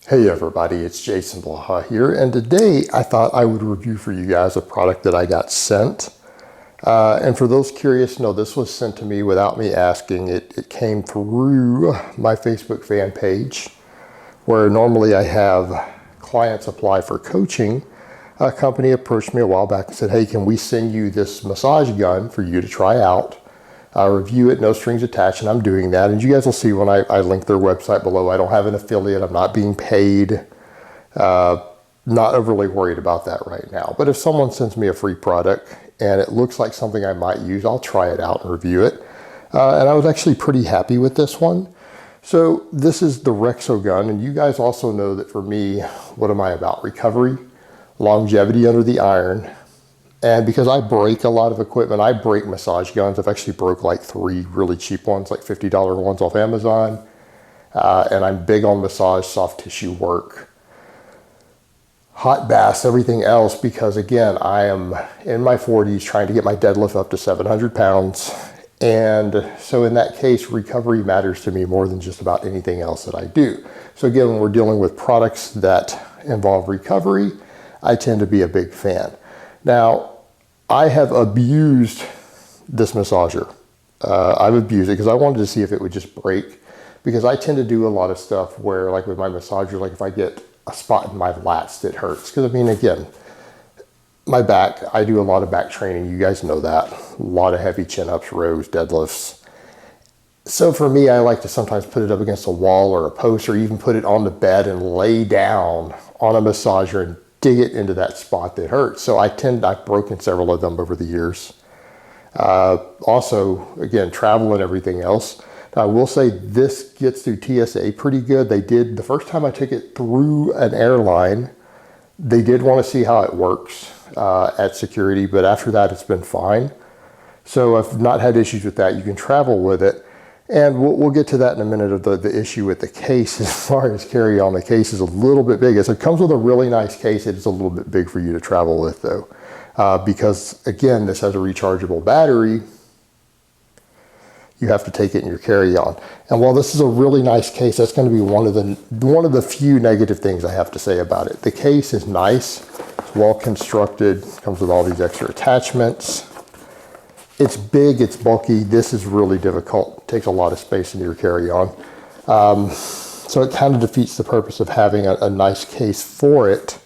Hey everybody, it's Jason Blaha here, and today I thought I would review for you guys a product that I got sent. And for those curious, no, this was sent to me without me asking. It came through my Facebook fan page, where normally I have clients apply for coaching. A company approached me a while back and said, hey, can we send you this massage gun for you to try out? Review it, no strings attached, and I'm doing that. And you guys will see when I link their website below. I don't have an affiliate. I'm not being paid. Not overly worried about that right now. But if someone sends me a free product and it looks like something I might use, I'll try it out and review it. And I was actually pretty happy with this one. So this is the REXOGUN, and you guys also know that for me, what am I about? Recovery, longevity under the iron. And because I break a lot of equipment, I break massage guns. I've actually broke like 3 really cheap ones, like $50 ones off Amazon. And I'm big on massage, soft tissue work, hot baths, everything else, because again, I am in my 40s trying to get my deadlift up to 700 pounds. And so in that case, recovery matters to me more than just about anything else that I do. So again, when we're dealing with products that involve recovery, I tend to be a big fan. Now, I have abused this massager. I've abused it because I wanted to see if it would just break, because I tend to do a lot of stuff where, like with my massager, like if I get a spot in my lats that hurts, because I mean, again, my back, I do a lot of back training. You guys know that. A lot of heavy chin-ups, rows, deadlifts. So for me, I like to sometimes put it up against a wall or a post, or even put it on the bed and lay down on a massager and dig it into that spot that hurts. So I've broken several of them over the years. Also, again, travel and everything else. Now, I will say this gets through TSA pretty good. They did, the first time I took it through an airline, they did want to see how it works at security, but after that, it's been fine. So I've not had issues with that. You can travel with it. And we'll get to that in a minute of the issue with the case. As far as carry on, the case is a little bit big. It comes with a really nice case. It is a little bit big for you to travel with though. Because again, this has a rechargeable battery. You have to take it in your carry-on. And while this is a really nice case, that's going to be one of the few negative things I have to say about it. The case is nice. It's well constructed. Comes with all these extra attachments. It's big, it's bulky. This is really difficult. It takes a lot of space in your carry-on. So it kind of defeats the purpose of having a nice case for it,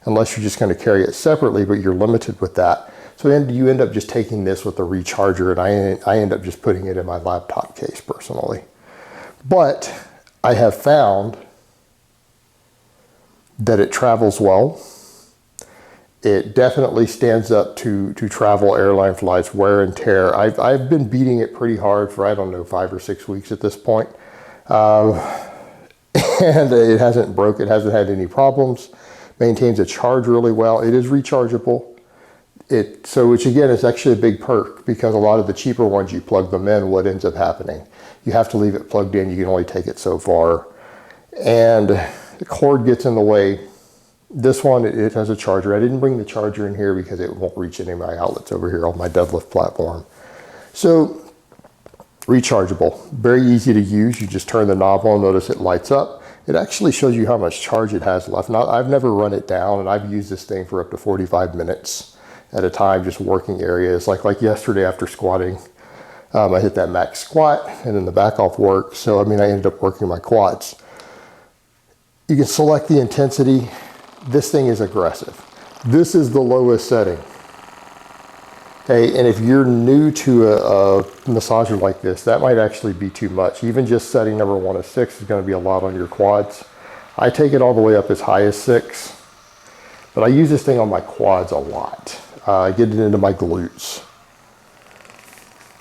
unless you're just going to carry it separately, but you're limited with that. So you end up just taking this with a recharger, and I end up just putting it in my laptop case personally. But I have found that it travels well. It definitely stands up to travel, airline flights, wear and tear. I've been beating it pretty hard for, I don't know, 5 or 6 weeks at this point. And it hasn't broke, it hasn't had any problems. Maintains a charge really well. It is rechargeable. Which again is actually a big perk, because a lot of the cheaper ones, you plug them in, what ends up happening? You have to leave it plugged in. You can only take it so far. And the cord gets in the way. This one, it has a charger. I didn't bring the charger in here because it won't reach any of my outlets over here on my deadlift platform. So, rechargeable, very easy to use. You just turn the knob on, notice it lights up. It actually shows you how much charge it has left. Now, I've never run it down, and I've used this thing for up to 45 minutes at a time, just working areas. Like yesterday after squatting, I hit that max squat, and then the back off work. So, I mean, I ended up working my quads. You can select the intensity. This thing is aggressive. This is the lowest setting. Okay, and if you're new to a massager like this, that might actually be too much. Even just setting number 1 of 6 is going to be a lot on your quads. I take it all the way up as high as 6, but I use this thing on my quads a lot. I get it into my glutes.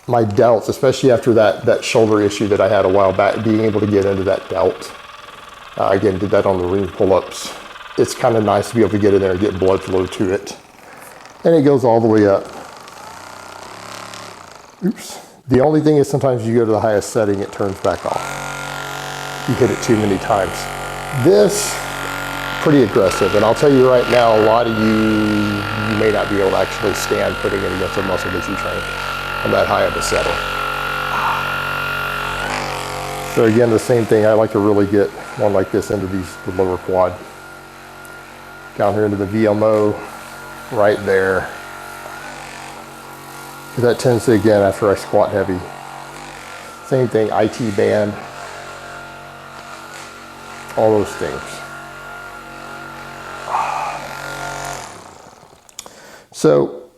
My delts, especially after that shoulder issue that I had a while back, being able to get into that delt. Again, did that on the ring pull-ups. It's kind of nice to be able to get in there and get blood flow to it. And it goes all the way up. Oops. The only thing is sometimes you go to the highest setting, it turns back off. You hit it too many times. This, pretty aggressive. And I'll tell you right now, a lot of you may not be able to actually stand putting it against a muscle that you train on that high of a setting. So again, the same thing, I like to really get one like this into the lower quad. Down here into the VMO, right there. Because that tends to, again, after I squat heavy. Same thing, IT band. All those things. So,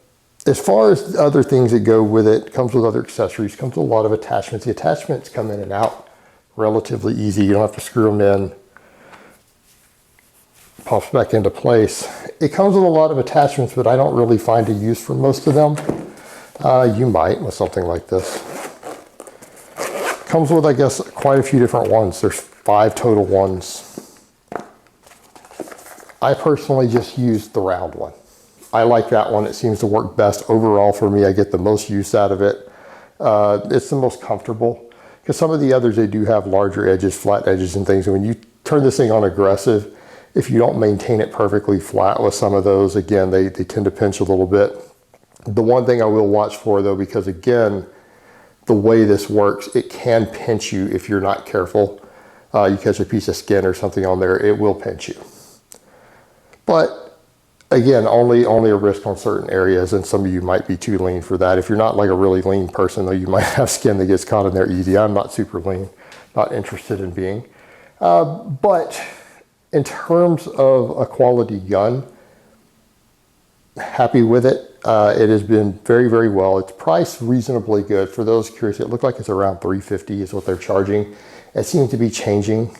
as far as other things that go with it, comes with other accessories, comes with a lot of attachments. The attachments come in and out relatively easy. You don't have to screw them in. Pops back into place. It comes with a lot of attachments, but I don't really find a use for most of them. You might with something like this. Comes with, I guess, quite a few different ones. There's 5 total ones. I personally just used the round one. I like that one. It seems to work best overall for me. I get the most use out of it. It's the most comfortable. Because some of the others, they do have larger edges, flat edges and things. And when you turn this thing on aggressive, if you don't maintain it perfectly flat with some of those, again, they tend to pinch a little bit. The one thing I will watch for though, because again, the way this works, it can pinch you if you're not careful. You catch a piece of skin or something on there, it will pinch you. But again, only a risk on certain areas, and some of you might be too lean for that. If you're not like a really lean person, though, you might have skin that gets caught in there easy. I'm not super lean, not interested in being. But in terms of a quality gun, happy with it. It has been very, very well. It's priced reasonably good. For those curious, it looked like it's around $350 is what they're charging. It seems to be changing.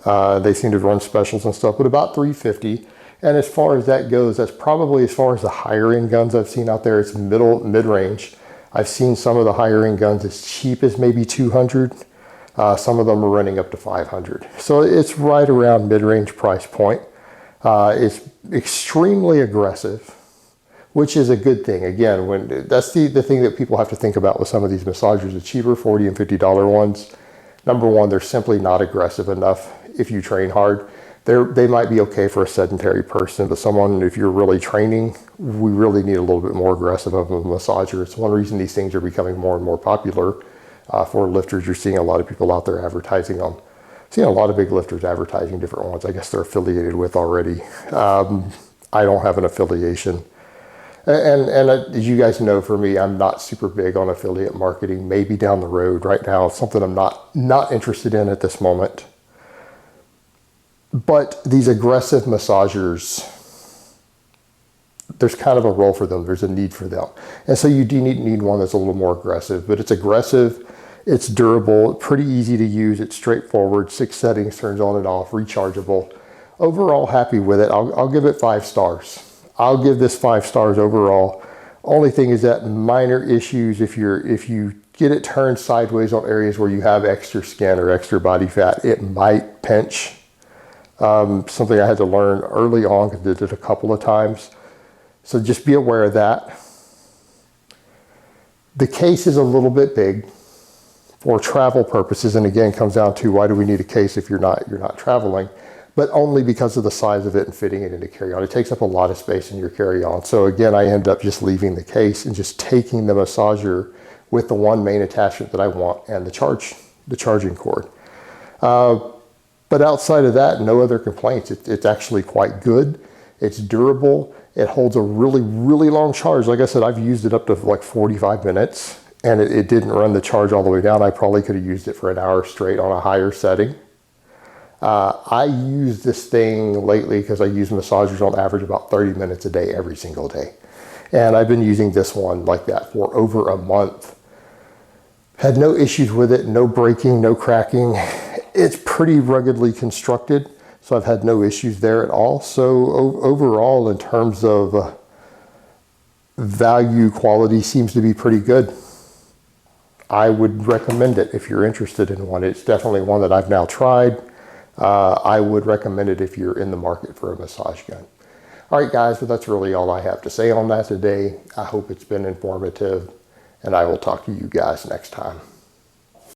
They seem to run specials and stuff, but about $350. And as far as that goes, that's probably as far as the higher end guns I've seen out there. It's mid-range. I've seen some of the higher end guns as cheap as maybe $200. Some of them are running up to $500. So it's right around mid-range price point. It's extremely aggressive, which is a good thing. Again, that's the thing that people have to think about with some of these massagers, the cheaper $40 and $50 ones. Number one, they're simply not aggressive enough if you train hard. They might be okay for a sedentary person, but someone, if you're really training, we really need a little bit more aggressive of a massager. It's one reason these things are becoming more and more popular for lifters. You're seeing a lot of people out there advertising them. Seeing a lot of big lifters advertising different ones. I guess they're affiliated with already. I don't have an affiliation. And as you guys know, for me, I'm not super big on affiliate marketing. Maybe down the road. Right now, it's something I'm not interested in at this moment. But these aggressive massagers, there's kind of a role for them. There's a need for them. And so you do need one that's a little more aggressive. But it's aggressive, it's durable, pretty easy to use, it's straightforward, 6 settings, turns on and off, rechargeable. Overall, happy with it. I'll give it 5 stars. I'll give this 5 stars overall. Only thing is that minor issues, if you get it turned sideways on areas where you have extra skin or extra body fat, it might pinch. Something I had to learn early on because I did it a couple of times. So just be aware of that. The case is a little bit big for travel purposes, and again, comes down to why do we need a case if you're not traveling? But only because of the size of it and fitting it into carry-on. It takes up a lot of space in your carry-on. So again, I end up just leaving the case and just taking the massager with the one main attachment that I want and the charging cord. But outside of that, no other complaints. It's actually quite good. It's durable. It holds a really, really long charge. Like I said, I've used it up to like 45 minutes and it didn't run the charge all the way down. I probably could have used it for an hour straight on a higher setting. I use this thing lately because I use massagers on average about 30 minutes a day, every single day. And I've been using this one like that for over a month. Had no issues with it, no breaking, no cracking. It's pretty ruggedly constructed, so I've had no issues there at all. So overall, in terms of value, quality seems to be pretty good. I would recommend it if you're interested in one. It's definitely one that I've now tried. I would recommend it if you're in the market for a massage gun. All right, guys, but that's really all I have to say on that today. I hope it's been informative, and I will talk to you guys next time.